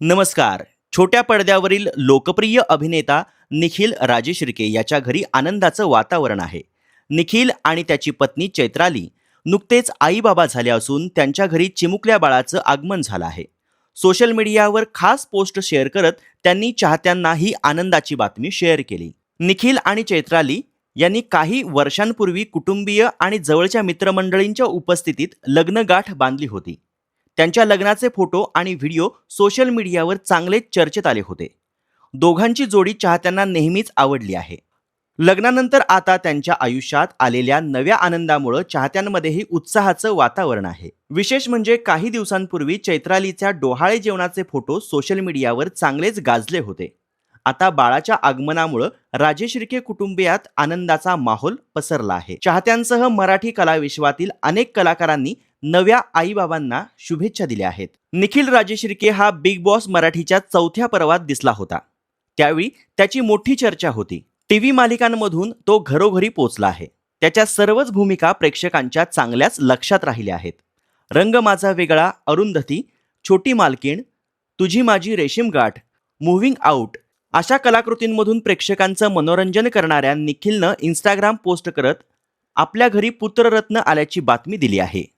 नमस्कार. छोट्या पडद्यावरील लोकप्रिय अभिनेता निखिल राजेशिर्के याच्या घरी आनंदाचं वातावरण आहे. निखिल आणि त्याची पत्नी चैत्राली नुकतेच आई-बाबा झाले असून त्यांच्या घरी चिमुकल्या बाळाचं आगमन झालं आहे. सोशल मीडियावर खास पोस्ट शेअर करत त्यांनी चाहत्यांना ही आनंदाची बातमी शेअर केली. निखिल आणि चैत्राली यांनी काही वर्षांपूर्वी कुटुंबीय आणि जवळच्या मित्रमंडळींच्या उपस्थितीत लग्नगाठ बांधली होती. त्यांच्या लग्नाचे फोटो आणि व्हिडिओ सोशल मीडियावर चांगलेच चर्चेत आले होते. दोघांची जोडी चाहत्यांना नेहमीच आवडली आहे. लग्नानंतर आता त्यांच्या आयुष्यात आलेल्या नव्या आनंदामुळे चाहत्यांमध्येही उत्साहाचं वातावरण आहे. विशेष म्हणजे काही दिवसांपूर्वी चैत्रालीच्या डोहाळे जेवणाचे फोटो सोशल मीडियावर चांगलेच गाजले होते. आता बाळाच्या आगमनामुळे राजेशिर्के कुटुंबियात आनंदाचा माहोल पसरला आहे. चाहत्यांसह मराठी कलाविश्वातील अनेक कलाकारांनी नव्या आईबाबांना शुभेच्छा दिल्या आहेत. निखिल राजेशिर्के हा बिग बॉस मराठीच्या 4थ्या पर्वात दिसला होता. त्यावेळी त्याची मोठी चर्चा होती. टीव्ही मालिकांमधून तो घरोघरी पोचला आहे. त्याच्या सर्वच भूमिका प्रेक्षकांच्या चांगल्याच लक्षात राहिल्या आहेत. रंग माझा वेगळा, अरुंधती, छोटी मालकीण, तुझी माझी रेशीमगाठ, मुव्हिंग आउट अशा कलाकृतींमधून प्रेक्षकांचं मनोरंजन करणाऱ्या निखिलनं इंस्टाग्राम पोस्ट करत आपल्या घरी पुत्ररत्न आल्याची बातमी दिली आहे.